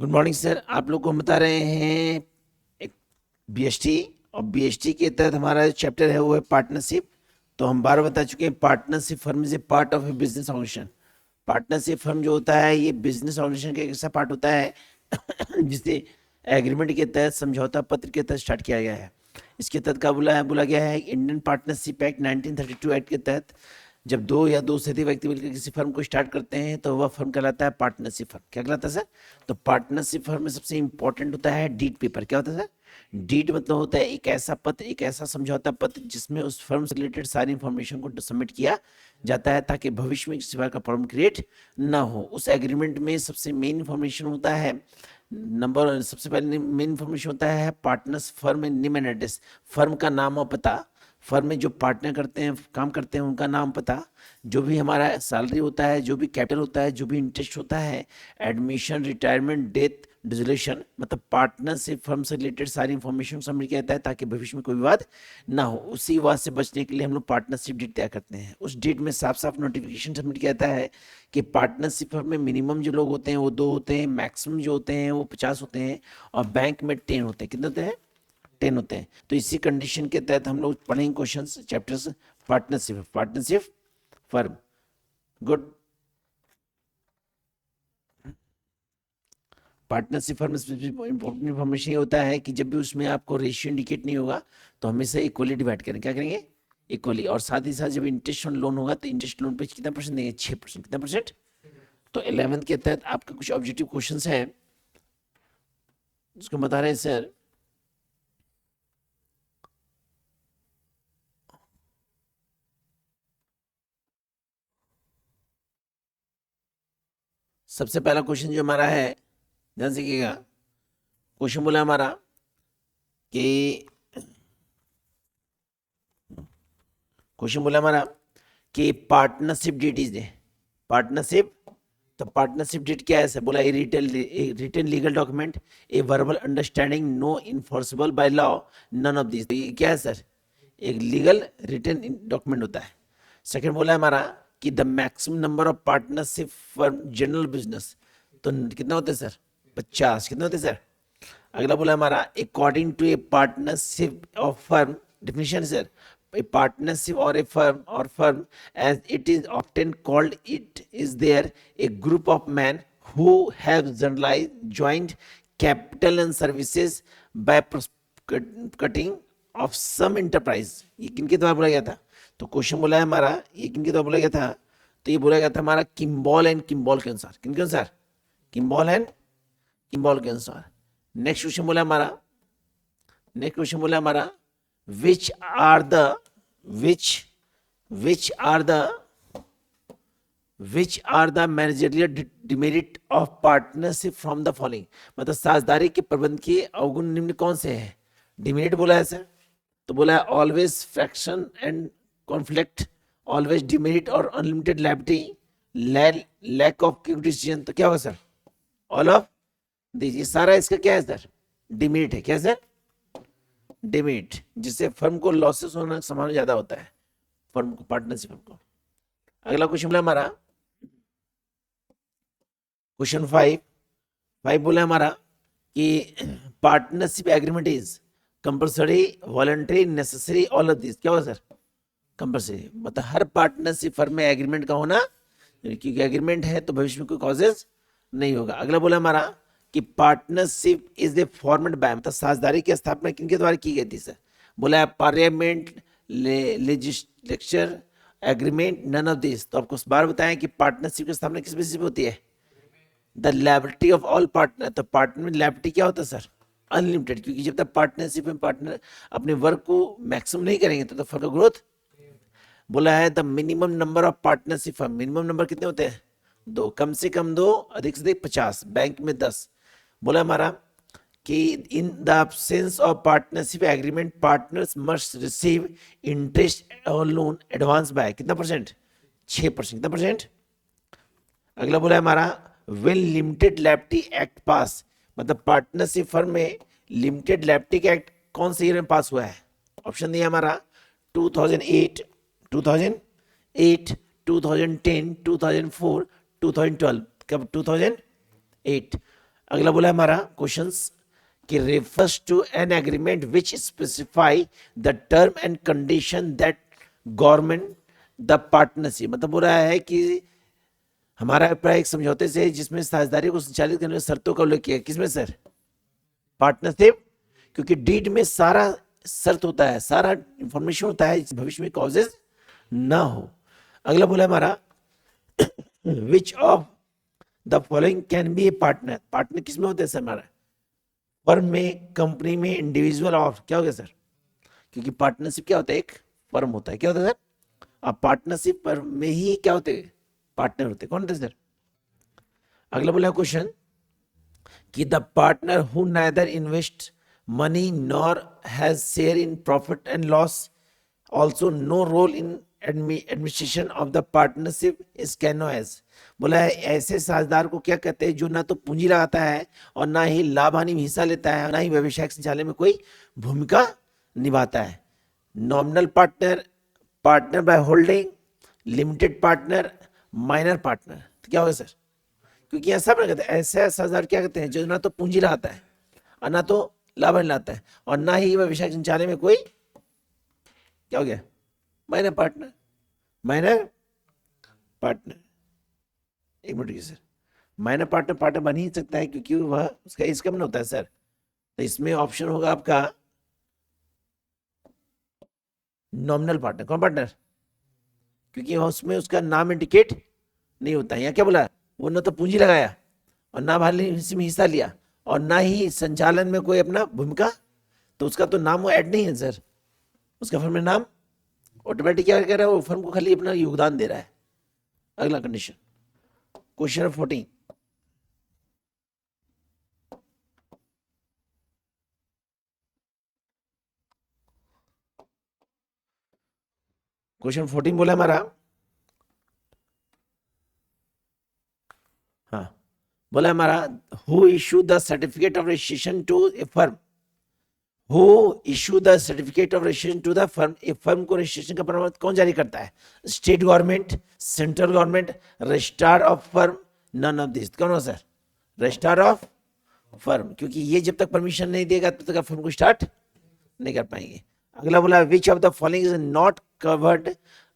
Good morning sir. आप लोग को हम बता रहे हैं एक बीएसटी, और बीएसटी के तहत हमारा जो चैप्टर है वो है पार्टनरशिप। तो हम बार बता चुके हैं, partnership firm is a part of a business organisation. Partnership firm जो होता है ये बिजनेस ऑर्गेनाइजेशन का एक ऐसा पार्ट होता है जिसे एग्रीमेंट के तहत, समझौता पत्र के तहत स्टार्ट किया गया है। इसके तहत क्या बोला गया है, इंडियन पार्टनरशिप एक्ट 1932 एक्ट के तहत जब दो या दो से अधिक व्यक्ति मिलकर किसी फर्म को स्टार्ट करते हैं तो वह फर्म कहलाता है पार्टनरशिप फर्म। क्या कहलाता है सर? तो पार्टनरशिप फर्म में सबसे इंपॉर्टेंट होता है डीड पेपर। क्या होता है सर? डीड मतलब होता है एक ऐसा पत्र, एक ऐसा समझौता पत्र जिसमें उस फर्म से रिलेटेड सारी इंफॉर्मेशन को सबमिट किया जाता है ताकि भविष्य में किसी प्रकार का प्रॉब्लम क्रिएट ना हो। उस एग्रीमेंट में सबसे मेन इंफॉर्मेशन होता है, सबसे पहले मेन इंफॉर्मेशन होता है partners firm name and address. Firm का नाम और पता, फर्म में जो पार्टनर करते हैं, काम करते हैं, उनका नाम पता, जो भी हमारा सैलरी होता है, जो भी कैपिटल होता है, जो भी इंटरेस्ट होता है, एडमिशन, रिटायरमेंट, डेथ, डिसोल्यूशन, मतलब पार्टनरशिप फर्म से रिलेटेड सारी इंफॉर्मेशन सबमिट किया जाता है ताकि भविष्य में कोई विवाद ना हो। उसी विवाद से बचने के लिए हम लोग पार्टनरशिप डेट तय करते हैं। उस डेट में साफ साफ नोटिफिकेशन सबमिट किया जाता है कि पार्टनरशिप फर्म में मिनिमम जो लोग होते हैं वो 2 होते हैं, मैक्सिमम जो होते हैं वो 50 होते हैं, और बैंक में 10 होते हैं। कितने होते हैं? 10 होते हैं। तो इसी कंडीशन के तहत हम लोग पढ़ेंगे questions, chapters partnership firm. Good. Partnership firm में इंपॉर्टेंट इन्फॉर्मेशन ये होता है कि जब भी उसमें आपको रेशियो इंडिकेट नहीं होगा तो हमेशा इक्वली डिवाइड करें। क्या करेंगे? इक्वली। और साथ ही साथ जब इंटरेस्ट ऑन लोन होगा तो इंटरेस्ट लोन पे कितना परसेंट देंगे? 6%। कितना परसेंट? तो 11th के तहत आपका कुछ ऑब्जेक्टिव क्वेश्चन है जिसको बता रहे हैं सर। सबसे पहला क्वेश्चन जो हमारा है, ध्यान से कीजिएगा। क्वेश्चन बोला हमारा कि कि partnership deed is the partnership. तो पार्टनरशिप डेट क्या है सर? बोला a written legal document, a verbal understanding no enforceable by law, none of this. तो ये क्या है सर? एक लीगल रिटन डॉक्यूमेंट होता है। सेकंड बोला है हमारा कि the maximum number of partnership for general business. तो कितना होते हैं सर? 50। कितने होते हैं सर? अगला बोला हमारा according to a partnership of firm. Definition sir, a partnership or a firm as it is often called, it is there a group of men who have generalized joint capital and services by cutting of some enterprise। ये किनके द्वारा बोला गया था? तो question बोला है हमारा, ये किनके द्वारा बोला गया था? तो ये बोला गया था हमारा किम्बॉल एंड किम्बॉल के अनुसार। किनके अनुसार? किम्बॉल एंड किम्बॉल के अनुसार। नेक्स्ट क्वेश्चन बोला हमारा which are the which are the managerial demerit of partnership from the following। मतलब साझेदारी के प्रबंध के अवगुण निम्न कौन से हैं? डिमेरिट बोला है सर, तो बोला है always friction and conflict, always demerit और unlimited liability, lack of quick decision. तो क्या होगा सर? ऑल ऑफ दीजिए। सारा इसका क्या है सर? डिमेरिट है। क्या सर? डिमेरिट, जिससे फर्म को लॉसेस होने का संभावना ज्यादा होता है, फर्म को, पार्टनरशिप को। अगला क्वेश्चन बोला हमारा, क्वेश्चन 5 बोला हमारा कि partnership agreement is compulsory, voluntary, necessary, all of this. क्या होगा सर? कंपल्सरी। मतलब हर पार्टनरशिप फर्म में एग्रीमेंट का होना, क्योंकि एग्रीमेंट है तो भविष्य में कोई कॉजेज नहीं होगा। अगला बोला हमारा कि partnership is a format by, मतलब साझेदारी की स्थापना किनके द्वारा की गई थी सर? बोला है parliament, legislature, agreement, none of this. तो आपको बार बताएं कि पार्टनरशिप की स्थापना किस बेसिस पे होती है? The liability of all partner. तो पार्टनर में लायबिलिटी क्या होता है सर? अनलिमिटेड, क्योंकि जब तक पार्टनरशिप में पार्टनर अपने वर्क को मैक्सिमम नहीं करेंगे तो फर्दर ग्रोथ। बोला है the minimum number of partnership firm, minimum number कितने होते हैं? 2, कम से कम 2, अधिक से अधिक 50, बैंक में 10। बोला हमारा कि in the absence of partnership agreement partners must receive interest और लोन एडवांस बाय कितना परसेंट? 6%। कितना परसेंट? अगला बोला है हमारा वेल लिमिटेड लायबिलिटी एक्ट पास, मतलब पार्टनरशिप फर्म में लिमिटेड लायबिलिटी एक्ट कौन से ईयर में पास हुआ है? ऑप्शन दिया हमारा 2008, 2008, 2010, 2004, 2012। कब? 2008। अगला बोला है हमारा क्वेश्चंस कि refers to an agreement which specify the term and condition that government the partnership, मतलब बोला है कि हमारा अभिप्राय एक समझौते से जिसमें साझेदारी को संचालित करने में शर्तों का उल्लेख किया। किसमें सर? पार्टनरशिप, क्योंकि डीड में सारा शर्त होता है, सारा इंफॉर्मेशन होता है, भविष्य में कॉजेज ना हो। अगला बोला हमारा विच of the following can be A partner. Partner किसमें होते हैं सर? हमारा फर्म में, कंपनी में, इंडिविजुअल, और क्या हो गया सर? क्योंकि पार्टनरशिप क्या होता है? एक फर्म होता है। क्या होता है सर? अब पार्टनरशिप पर में ही क्या होते हैं? पार्टनर होते हैं। कौन होते हैं सर? अगला बोला क्वेश्चन कि the partner who neither invest money nor has share in profit and loss also no role in administration of the partnership is known as. बोला है ऐसे साझेदार को क्या कहते हैं जो ना तो पूंजी लगाता है और ना ही लाभ हानि में हिस्सा लेता है, ना ही व्यवसायिक संचालन में कोई भूमिका निभाता है। Nominal partner, partner by holding, limited partner, minor partner. तो क्या होगा सर? क्योंकि यहाँ सब कहते हैं ऐसे साझेदार क्या कहते हैं जो ना तो पूंजी लगाता है और ना तो लाभ हानि लाता है और ना ही व्यवसायिक संचालन में कोई, क्या हो गया? Minor partner. माइनर पार्टनर, एक minute sir, minor partner partner बन ही सकता है क्योंकि वह उसका एज कम होता है सर। तो इसमें ऑप्शन होगा आपका नॉमिनल पार्टनर। कौन पार्टनर? क्योंकि उसमें उसका नाम इंडिकेट नहीं होता है। यहाँ क्या बोला? वो ना तो पूंजी लगाया और ना इसमें हिस्सा लिया और ना ही संचालन में कोई अपना भूमिका, तो उसका तो नाम वो ऐड नहीं है सर। उसका फर्म में नाम ऑटोमेटिक क्या कर रहा है? वो फर्म को खाली अपना योगदान दे रहा है। अगला कंडीशन, क्वेश्चन 14। क्वेश्चन 14 बोला हमारा, हाँ बोला हमारा who issue the certificate of registration to a firm, who issue the certificate of registration to the firm. A firm को रजिस्ट्रेशन का प्रमाण पत्र कौन जारी करता है? State government, central government, registrar of firm, none of this. कौन हो सर? रजिस्ट्रार ऑफ फर्म, क्योंकि ये जब तक परमिशन नहीं देगा तब तक फर्म को स्टार्ट नहीं कर पाएंगे। अगला बोला which of the following is not covered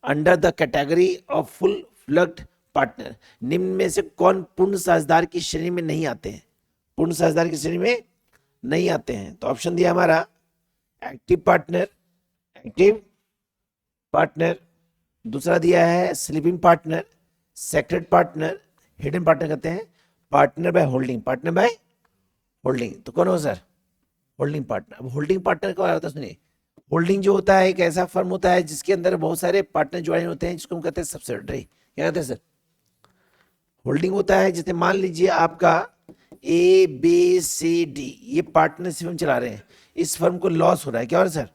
under the category of full fledged partner. निम्न में से कौन पूर्ण साझेदार की श्रेणी में नहीं आते हैं? पूर्ण साझेदार की श्रेणी में नहीं आते हैं। तो ऑप्शन दिया हमारा एक्टिव पार्टनर, एक्टिव पार्टनर, दूसरा दिया है sleeping partner, secret partner, hidden partner कहते हैं, partner by holding, partner by holding. तो कौन हो सर? Holding partner. अब होल्डिंग पार्टनर क्या होता है? सुनिए, होल्डिंग जो होता है एक ऐसा फर्म होता है जिसके अंदर बहुत सारे पार्टनर ज्वाइन होते हैं, जिसको हम कहते हैं सब्सिडरी। क्या कहते हैं सर? होल्डिंग होता है जैसे मान लीजिए आपका ए बी सी डी, ये पार्टनरशिप हम चला रहे हैं, इस फर्म को लॉस हो रहा है, क्या हो रहा है सर?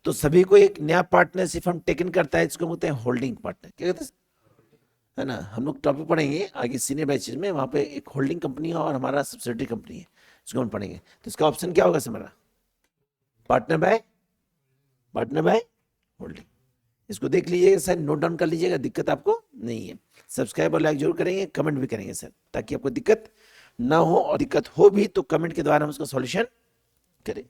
तो सभी को एक नया पार्टनरशिप हम टेकन करता है, जिसको बोलते हैं होल्डिंग पार्टनर। क्या कहते हैं है ना? हम लोग टॉपिक पढ़ेंगे आगे सीनियर बैचेज में, वहां पे एक होल्डिंग कंपनी है और हमारा सब्सिडरी कंपनी है, इसको हम पढ़ेंगे। तो इसका ऑप्शन क्या होगा सर हमारा? Partner by holding. इसको देख लीजिएगा सर, नोट डाउन कर लीजिएगा, दिक्कत आपको नहीं है। सब्सक्राइब और लाइक जरूर करेंगे, कमेंट भी करेंगे सर, ताकि आपको दिक्कत ना हो, और दिक्कत हो भी तो कमेंट के द्वारा हम उसका सॉल्यूशन करें।